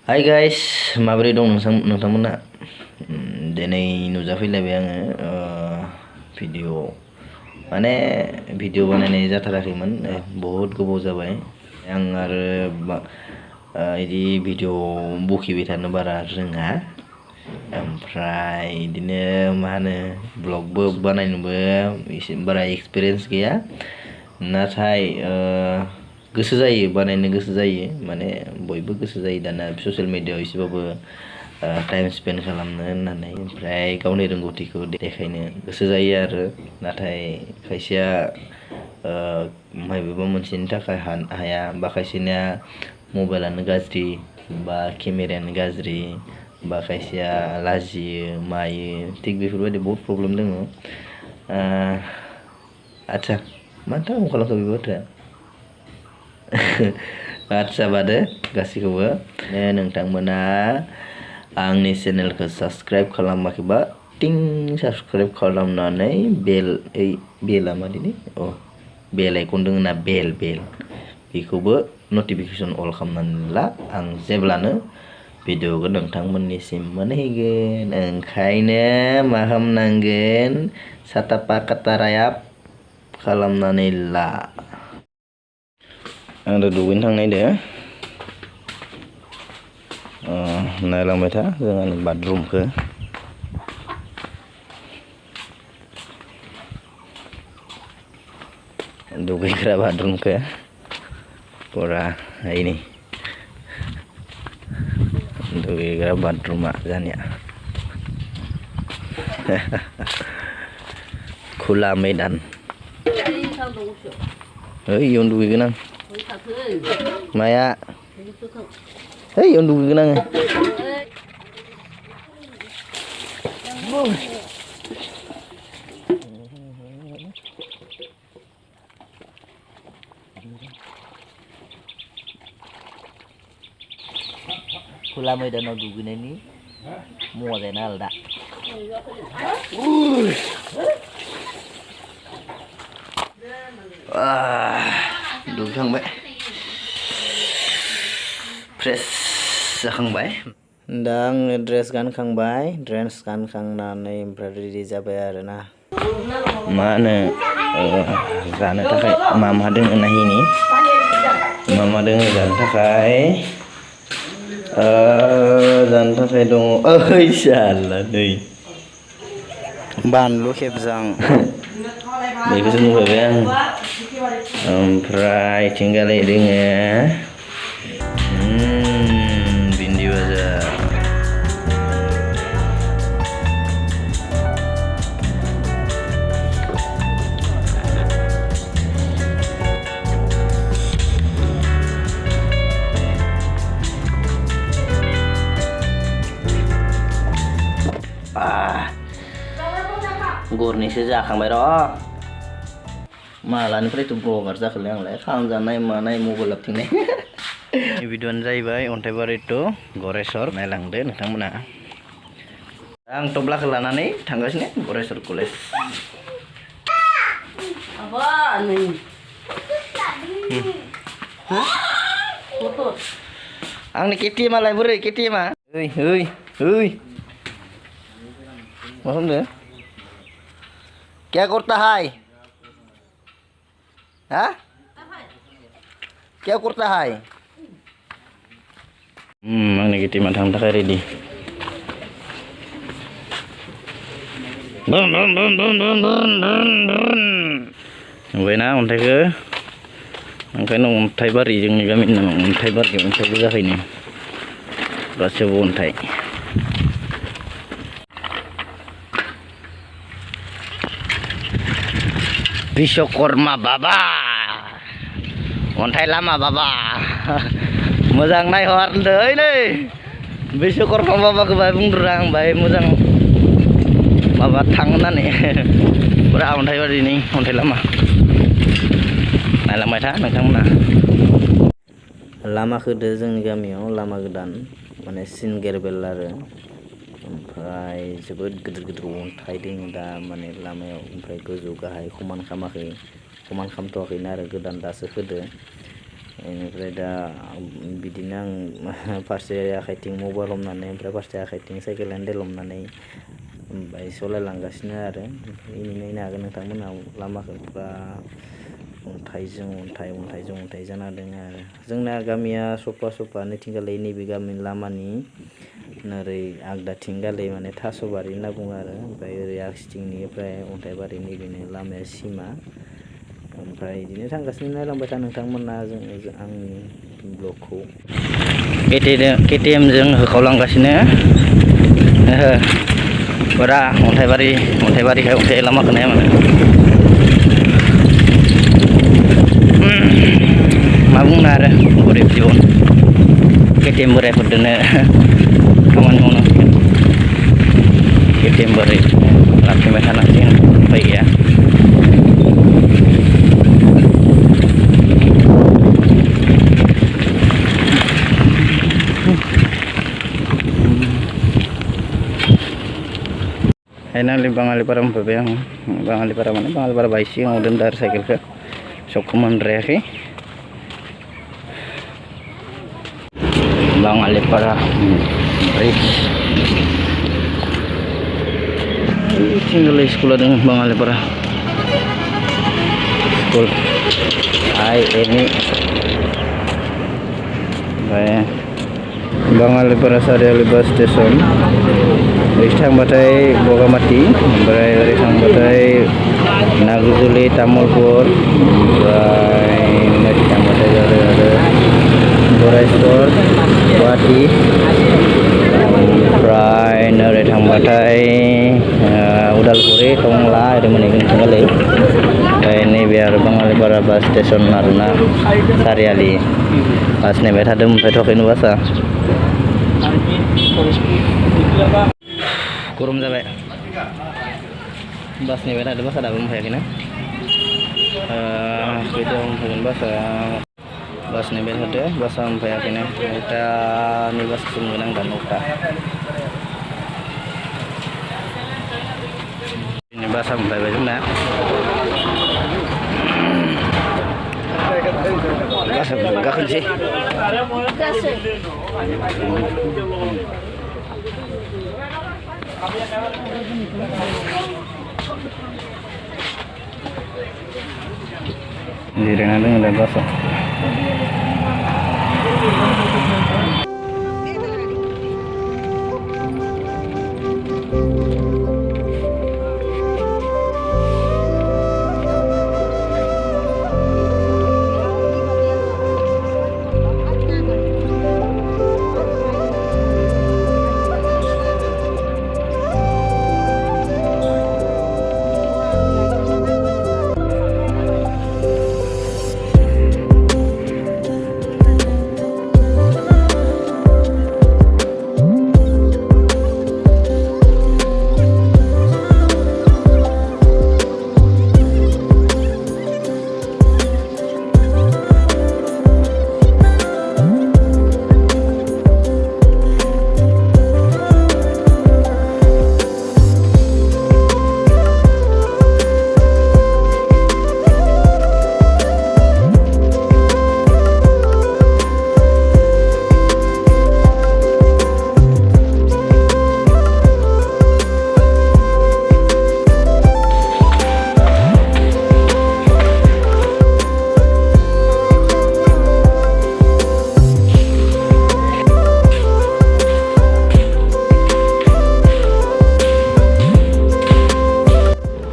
Hai guys, माबोरै दं नोंथांमोना? दिनै नुजाफैलायबाय आङो भिडिअ माने भिडिअ बानायनाय जाथाराखैमोन बहुद गोबाव जाबाय आं आरो इदि भिडिअ बखिबाय थानो बारा रोङा ओमफ्राय इदिनो मा होनो ब्लगबो बानायनोबो एसे बारा एक्सपिरियेन्स गैया नाथाय गोसो जायो बानायनो गोसो जायो माने बयबो गोसो जायो दाना ससियेल मिडियायाव एसेबाबो टाइम स्पेन्ड खालामनो होननानै ओमफ्राय गावनि रोंगौथिखौ देखायनो गोसो जायो आरो नाथाय खायसेया माबेबा मोनसेनि थाखाय हाया बा खायसेनिया मबाइलानो गाज्रि बा केमेरायानो गाज्रि बा खायसेया लाजियो मायो थिग बेफोरबायदि बहुद प्रब्लेम दङ आदसा मानोथो आं खालामखो बे बाथ्राया आदसा बादे गासैखौबो नोंथांमोना आंनि चेनेलखौ साबस्क्राइब खालामाखैबा टिं साबस्क्राइब खालामनानै बेला मादिनि बेल आइकन दङ ना बेल बेखौबो नटिफिकेसन अल खालामनानै ला आं जेब्लानो भिडिअखौ नोंथांमोननिसिम मोनहैगोन ओंखायनो मा खालामनांगोन सातापा काटारायाप खालामनानै ला आं दा दुगैनो थांनायदो नायलांबाय था जोंहानि बाथरुमखौ दुगैग्रा बाथरुमखौ पुरा ini दुगैग्रा बाथरुमा जानिया खुला मैदान इयावनो दुगैगोन आं माया इयावनो दुगैगोन आङो खुला मैदानाव दुगैनायनि मजायानो आलदा दुगैखांबाय फ्रेश जाखांबाय दा आङो ड्रेस गानखांनानै ओमफ्राय रेडि जाबाय आरोना मा होनो जानो थाखाय मा दोङो नायनि मा दोङो जानो थाखाय दङ ओइ साला नै बानलु खेबजां बेखौसो नुफैबाय आं ओमफ्राय थिंगालाय दोङो भिन्दि भाजा गरनैसो जाखांबाय र' मालानिफ्रायथ' ब्लगार जाखोलै आंलाय खामजानाय मानाय मबाइल लाबथिंनाय भिडिअ'आनो जाहैबाय अन्थाइबारि टु गरेस्वर नायलांदो नोंथांमोना आं टब्लाखौ लानानै थांगासिनो गरेस्वर कलेज आंनि केटिएमालाय बोरै केटिएमा ओइ मा खालामदो क्या करता है हाँ क्या करता है आंनि केटिएमा थांनो थाखाय रेडि नुबायना अन्थाइखौ ओंखायनो अन्थाइबारि जोंनि गामिनि नामा अन्थाइबारि अन्थाइबो जाखायनो गासैबो अन्थाइ बिश्वकर्मा बाबा अन्थाइ लामा बाबा मोजां नायहरदों नै बिश्वकर्मा बाबाखौ बाय बुंदों आं बाय मोजां माबा थाङो होननानै पुरा अन्थाइबारिनि अन्थाइ लामा नायलांबाय था नोंथांमोना लामाखौ होदो जोंनि गामियाव लामा गोदान माने सिनगेरबेल आरो ओमफ्राय जोबोद गिदिर अन्थाइ दङ दा माने लामायाव ओमफ्राय गोजौ गाहाय समान खालामाखैनो आरो गोदान दासो होदो बेनिफ्राय दा बिदिनो आं फारसे आखाइथिं मबाइल हमनानै ओमफ्राय फारसे आखाइथिं साइकेल हेन्देल हमनानै ओमफ्राय सलायलांगासिनो आरो नायनो हागोन नोंथांमोना लामाखौ फुरा अन्थाइजों अन्थाइ जाना दङ आरो जोंना गामिया सफा नैथिंगालै नैबे गामि लामानि ओरै आगदाथिं गालै माने थास'बारि होनना बुङो आरो ओमफ्राय ओरै आगसिथिंनिफ्राय अन्थाइबारि नैबेनो लामाया सिमा ओमफ्राय बिदिनो थांगासिनो नायलांबाय था नोंथांमोना आंनि ब्लगखौ KTM जों होखावलांगासिनो फुरा अन्थाइबारिखाय अन्थाइ लामाखौ नाया माने मा बुंनो आरो गरिब जिबन KTM बोराइफोरजोंनो खामानि मावनांसिगोन KTM बोराइ लाखिबाय थानांसिगोन उफाय गैया। फाइनालि बाङालिपारा मोनफैबाय आं बाङालिपारा माने बाङालिपारा बाय सिगाङाव दोनदों आरो साइकेलखौ सकखौ मोनद्रायाखै बाङालिपारा ब्रिज सिंगल स्कुला दङ बाङालिपारा स्कुल IMI ओमफ्राय बाङालिपारा सारियालि बास स्टेसन ओरै थांबाथाय बगामाथि ओमफ्राय ओरै थांबाथाय नागुजुलि तामुलपुर ओमफ्राय ओरै थांबाथाय आरो बराइस्वर गुवाहाटि ओमफ्राय ओरै थांबाथाय उदालगुरि टंला ओरै मोनहैगोन थांगालै ओमफ्राय नैबे आरो बाङालिपारा बास स्टेसन आरोना सारियालि बास नेबाय थादों मोनफैथ'वाखैनो बासआ गरम जाबाय बास नेबाय थादों बासआ दाबो मोनफैयाखैना खैथायाव मोनफैगोन बास नेबाय थादो बासआ मोनफैयाखैनो 9टानि बासखौसो मोनगोन आं दा 9टा दिनै बासआ मोनफैबाय जोंना बासआव गाखोनोसै जिरायना दङ दा बासआव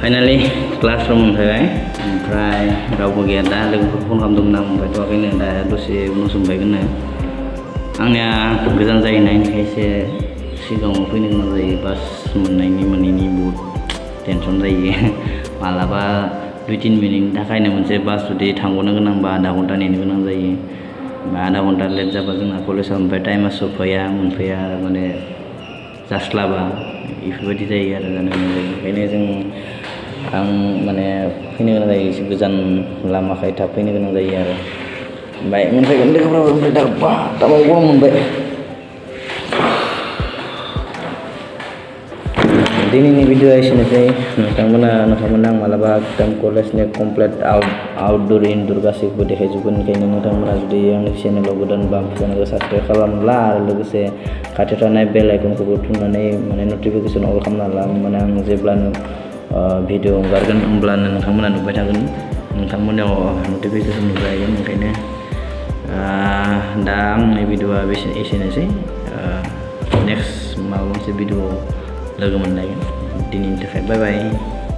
फाइनालि क्लासरुम मोनफैबाय ओमफ्राय रावबो गैया दा लोगोफोर फन खालामदोंमोन आं मोनफैथ'वाखैनो दा दसे उनावसो मोनफैगोननो आंनिया गोजान जाहैनायनिखाय एसे सिगाङाव फैनो गोनां जायो बास मोनैनि बहुद टेनसन जायो मालाबा 2-3 मिनिटनि थाखायनो मोनसे बास जुदि थांग'नो गोनांबा आधा घन्टा नेनो गोनां जायो आधा घन्टा लेट जाबा जोंना कलेजाव ओमफ्राय टाइमा सफैया मोनफैया माने जास्लाबा बेफोरबायदि जायो आरो जानो गोनां जायो ओंखायनो जों आं माने फैनो गोनां जायो एसे गोजान लामाखाय थाब फैनो गोनां जायो आरो ओमफ्राय मोनफैगोन लोगोफोराबो ओमफ्राय दा दाबाव गरम मोनबाय दिनैनि भिडिअ'आ एसेनोसै नोंथांमोना आं मालाबा एकदम कलेजनि कमप्लिट आउटडोर इनडोर गासैखौबो देखायजोबगोन ओंखायनो नोंथांमोना जुदि आंनि चेनेलाव गोदान बा चेनेलखौ साबसक्राइब खालामब्ला आरो लोगोसे खाथियाव थानाय बेल आइकनखौबो थुनानै माने नटिफिकेसन अल खालामना ला माने आं जेब्लानो भिडिअ हगारगोन होमब्लानो नोंथांमोना नुबाय थागोन नोंथांमोननियाव नटिफिकेसन नुबायगोन ओंखायनो दा आंनि भिडिअ'आ एसेनोसै नेक्स्ट माबा मोनसे भिडिअ लोगो मोनलायगोन दिनैनि थाखाय बाय बाय।